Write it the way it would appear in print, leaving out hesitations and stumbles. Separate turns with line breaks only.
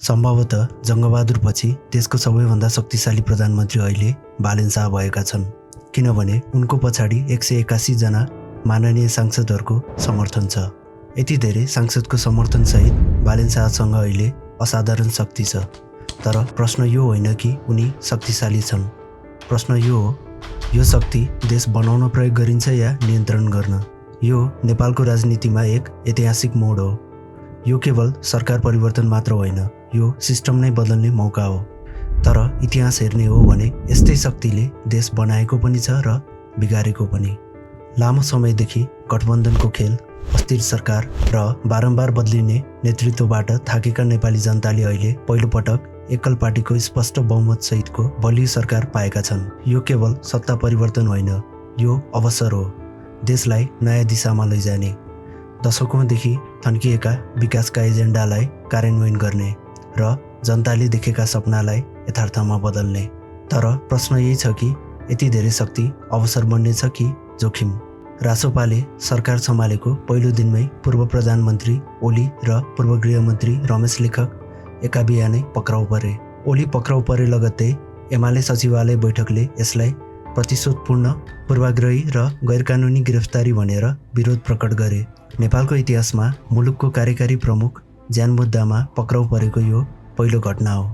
सम्भवतः जङ्गबहादुरपछि देशको सबैभन्दा शक्तिशाली प्रधानमन्त्री अहिले बालेन शाह भएका छन्, किनभने उनको पछाडि 181 जना माननीय सांसदहरूको समर्थन छ। यति धेरै सांसदको समर्थनसहित बालेन शाहसँग अहिले असाधारण शक्ति छ। तर प्रश्न यो होइन कि उनी शक्तिशाली छन्, प्रश्न यो शक्ति देश बनाउन प्रयोग गरिन्छ या नियन्त्रण गर्न। यो नेपालको राजनीतिमा एक ऐतिहासिक मोड हो। यो केवल सरकार परिवर्तन मात्र होइन, यो सिस्टम नै बदल्ने मौका हो। तर इतिहास हेर्ने हो भने यस्तै शक्तिले देश बनाएको पनि छ र बिगारेको पनि। लामो समयदेखि गठबन्धनको खेल, अस्थिर सरकार र बारम्बार बदलिने नेतृत्वबाट थाकेका नेपाली जनताले अहिले पहिलोपटक एकल पार्टीको स्पष्ट बहुमत सहितको बलियो सरकार पाएका छन्। यो केवल सत्ता परिवर्तन होइन, यो अवसर हो देशलाई नयाँ दिशामा लैजाने, दशकौंदेखि थन्किएका विकासका एजेन्डालाई कार्यान्वयन गर्ने र जनताले देखेका सपनालाई यथार्थमा बदल्ने। तर प्रश्न यही छ कि यति धेरै शक्ति अवसर बन्नेछ कि जोखिम। रासोपाले सरकार सम्हालेको पहिलो दिनमै पूर्व प्रधानमन्त्री ओली र पूर्व गृहमन्त्री रमेश लेखक एका बिहानै पक्राउ परे। ओली पक्राउ परे लगत्तै एमाले सचिवालय बैठकले यसलाई प्रतिशोधपूर्ण, पूर्वाग्रही र गैरकानुनी गिरफ्तारी भनेर विरोध प्रकट गरे। नेपालको इतिहासमा मुलुकको कार्यकारी प्रमुख ज्यान मुद्दामा पक्राउ परेको यो पहिलो घटना हो।